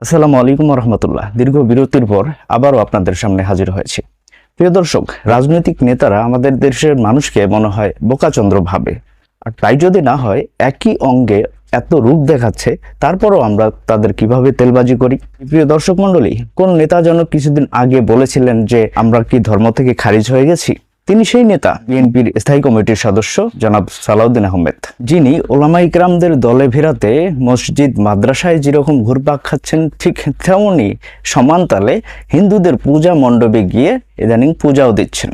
আসসালামু আলাইকুম রহমতুল্লাহ। দীর্ঘ বিরতির পর আবারও আপনাদের সামনে হাজির হয়েছি। প্রিয় দর্শক, রাজনৈতিক নেতারা আমাদের দেশের মানুষকে মনে হয় বোকাচন্দ্র ভাবে, আর তাই যদি না হয় একই অঙ্গে এত রূপ দেখাচ্ছে, তারপরও আমরা তাদের কিভাবে তেলবাজি করি। প্রিয় দর্শক মণ্ডলী, কোন নেতা যেন কিছুদিন আগে বলেছিলেন যে আমরা কি ধর্ম থেকে খারিজ হয়ে গেছি। তিনি সেই নেতা, বিএনপির স্থায়ী কমিটির সদস্য জনাব সালাউদ্দিন আহমেদ, যিনি ওলামা ইকরামদের দলে ভেড়াতে মসজিদ মাদ্রাসায় যেরকম ঘুরপাক খাচ্ছেন, ঠিক তেমনই সমান তালে হিন্দুদের পূজা মণ্ডপে গিয়ে ইদানিং পূজাও দিচ্ছেন।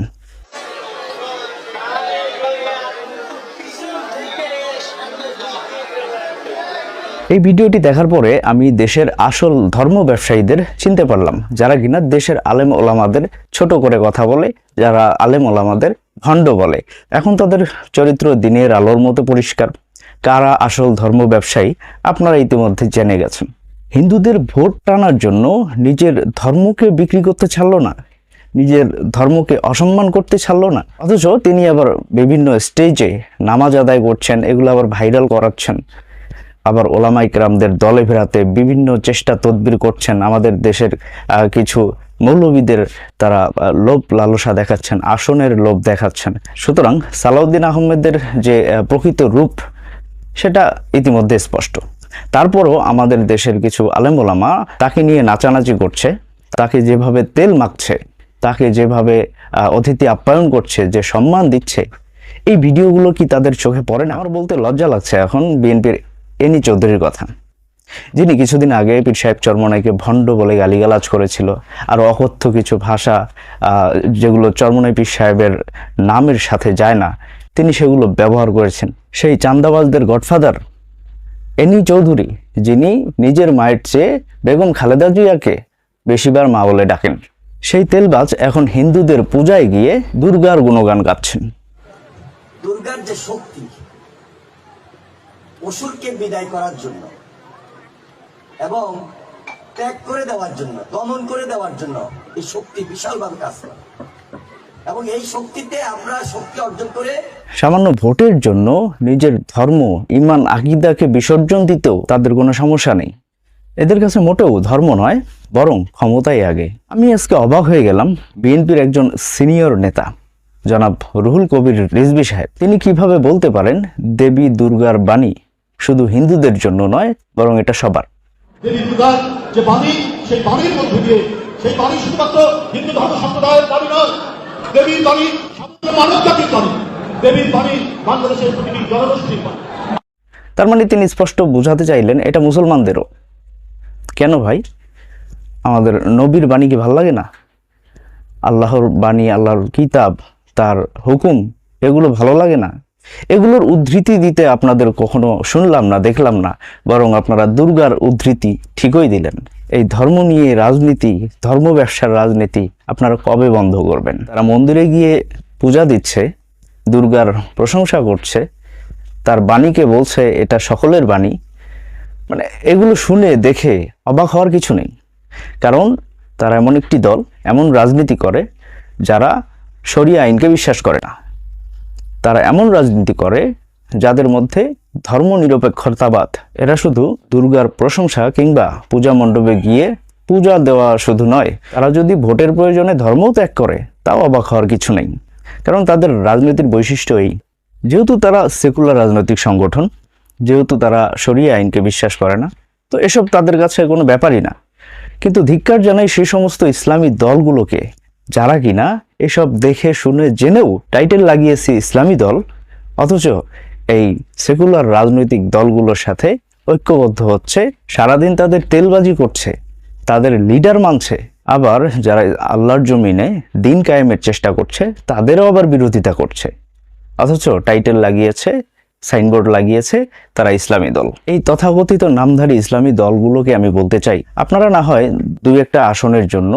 এই ভিডিওটি দেখার পরে আমি দেশের আসল ধর্ম ব্যবসায়ীদের চিনতে পারলাম, যারা কিনা দেশের আলেম ওলামাদের ছোট করে কথা বলে, যারা আলেম ওলামাদের ভণ্ড বলে। এখন তাদের চরিত্র দিনের আলোর মতো পরিষ্কার। কারা আসল ধর্ম ব্যবসায়ী আপনারা ইতিমধ্যে জেনে গেছেন। হিন্দুদের ভোট টানার জন্য নিজের ধর্মকে বিক্রি করতে ছাড়লো না, নিজের ধর্মকে অসম্মান করতে ছাড়লো না, অথচ তিনি আবার বিভিন্ন স্টেজে নামাজ আদায় করছেন, এগুলো আবার ভাইরাল করাচ্ছেন। আবার ওলামা ইকরামদের দলে ফেরাতে বিভিন্ন চেষ্টা তদবির করছেন। আমাদের দেশের কিছু মৌলবীদের তারা লোভ লালসা দেখাচ্ছেন, আসনের লোভ দেখাচ্ছেন। সুতরাং সালাউদ্দিন আহমেদের যে প্রকৃত রূপ, সেটা ইতিমধ্যে স্পষ্ট। তারপরও আমাদের দেশের কিছু আলেম ওলামা তাকে নিয়ে নাচানাচি করছে, তাকে যেভাবে তেল মাখছে, তাকে যেভাবে অতিথি আপ্যায়ন করছে, যে সম্মান দিচ্ছে, এই ভিডিওগুলো কি তাদের চোখে পড়ে না? আমার বলতে লজ্জা লাগছে এখন বিএনপির এনি চৌধুরীর কথা, যিনি কিছুদিন আগে পীর সাহেব চরমনাইকে ভণ্ড বলে গালিগালাজ করেছিল, আর অকথ্য কিছু ভাষা যেগুলো চরমনাই পীর সাহেবের নামের সাথে যায় না, তিনি সেগুলো ব্যবহার করেছেন। সেই চান্দাবাজদের গডফাদার এনি চৌধুরী, যিনি নিজের মায়ের চেয়ে বেগম খালেদা জিয়াকে বেশিবার মা বলে ডাকেন, সেই তেলবাজ এখন হিন্দুদের পূজায় গিয়ে দুর্গার গুণগান গাচ্ছেন। দুর্গার যে শক্তি, অসুরকে বিদায় করার জন্য এবং ত্যাগ করে দেওয়ার জন্য, দমন করে দেওয়ার জন্য এই শক্তি বিশালভাবে কাজ করে, এবং এই শক্তিতে আমরা শক্তি অর্জন করে সামান্য ভোটের জন্য নিজের ধর্ম, ইমান, আকীদাকে বিসর্জন দিতেও তাদের কোনো সমস্যা নেই। এদের কাছে মোটেও ধর্ম নয়, বরং ক্ষমতাই আগে। আমি আজকে অবাক হয়ে গেলাম, বিএনপির একজন সিনিয়র নেতা জনাব রুহুল কবির রিজভী সাহেব, তিনি কিভাবে বলতে পারেন দেবী দুর্গার বাণী শুধু হিন্দুদের জন্য নয়, বরং এটা সবার। দেবী দুর্গার যে বাণী, সেই বাণীর মধ্যে দিয়ে, সেই বাণী শুধুমাত্র হিন্দু ধর্ম সম্প্রদায়ের বাণী নয়, দেবীর বাণী সমগ্র মানব জাতির বাণী, দেবীর বাণী বাংলাদেশের প্রতিটি জনগোষ্ঠীর বাণী। তার মানে তিনি স্পষ্ট বোঝাতে চাইলেন এটা মুসলমানদেরও। কেন ভাই, আমাদের নবীর বাণী কি ভাল লাগে না? আল্লাহর বাণী, আল্লাহর কিতাব, তার হুকুম, এগুলো ভালো লাগে না? এগুলোর উদ্ধৃতি দিতে আপনাদের কখনো শুনলাম না, দেখলাম না, বরং আপনারা দুর্গার উদ্ধৃতি ঠিকই দিলেন। এই ধর্ম নিয়ে রাজনীতি, ধর্ম ব্যবসার রাজনীতি আপনারা কবে বন্ধ করবেন? তারা মন্দিরে গিয়ে পূজা দিচ্ছে, দুর্গার প্রশংসা করছে, তার বাণীকে বলছে এটা সকলের বাণী। মানে এগুলো শুনে দেখে অবাক হওয়ার কিছু নেই, কারণ তারা এমন একটি দল, এমন রাজনীতি করে যারা শরিয়া আইনকে বিশ্বাস করে না। তারা এমন রাজনীতি করে যাদের মধ্যে ধর্ম নিরপেক্ষতাবাদ। এরা শুধু দুর্গার প্রশংসা কিংবা পূজা মণ্ডপে গিয়ে পূজা দেওয়া শুধু নয়, তারা যদি ভোটের প্রয়োজনে ধর্মও ত্যাগ করে, তাও অবাক হওয়ার কিছু নেই। কারণ তাদের রাজনীতির বৈশিষ্ট্য এই, যেহেতু তারা সেকুলার রাজনৈতিক সংগঠন, যেহেতু তারা শরিয়া আইনকে বিশ্বাস করে না, তো এসব তাদের কাছে কোনো ব্যাপারই না। কিন্তু ধিক্কার জানাই সেই সমস্ত ইসলামী দলগুলোকে, যারা কিনা এসব দেখে শুনে জেনেও টাইটেল লাগিয়েছে ইসলামী দল, অথচ এই সেকুলার রাজনৈতিক দলগুলোর সাথে ঐক্যবদ্ধ হচ্ছে, সারাদিন তাদের তেলবাজি করছে, তাদের লিডার মানছে। আবার যারা আল্লাহর জমিনে দিন কায়েমের চেষ্টা করছে, তাদেরও আবার বিরোধিতা করছে, অথচ টাইটেল লাগিয়েছে, সাইনবোর্ড লাগিয়েছে তারা ইসলামী দল। এই তথাকথিত নামধারী ইসলামী দলগুলোকে আমি বলতে চাই, আপনারা না হয় দুই একটা আসনের জন্য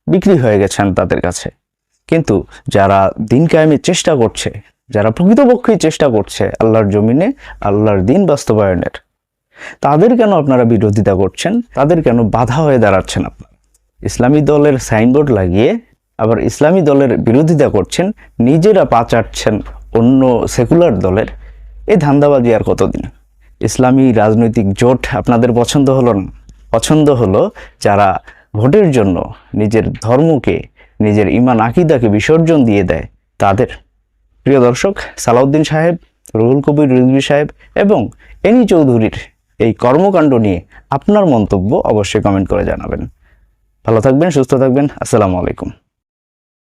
বিক্রি হয়ে গেছেন তাদের কাছে, কিন্তু যারা দিন কায়েমের চেষ্টা করছে, যারা প্রকৃতপক্ষেই চেষ্টা করছে আল্লাহর জমিনে আল্লাহর দিন বাস্তবায়নের, তাদের কেন আপনারা বিরোধিতা করছেন? তাদের কেন বাধা হয়ে দাঁড়াচ্ছেন? আপনারা ইসলামী দলের সাইনবোর্ড লাগিয়ে আবার ইসলামী দলের বিরোধিতা করছেন, নিজেরা পা চাটছেন অন্য সেকুলার দলের। এই ধান্দাবাজি আর কতদিন? ইসলামী রাজনৈতিক জোট আপনাদের পছন্দ হলো না, পছন্দ হলো যারা ভোটের জন্য নিজের ধর্মকে, নিজের ঈমান আকীদাকে বিসর্জন দিয়ে দেয় তাদের। প্রিয় দর্শক, সালাউদ্দিন সাহেব, রুহুল কবির রিজভী সাহেব এবং এনি চৌধুরীর এই কর্মকাণ্ড নিয়ে আপনার মন্তব্য অবশ্যই কমেন্ট করে জানাবেন। ভালো থাকবেন, সুস্থ থাকবেন। আসসালামু আলাইকুম।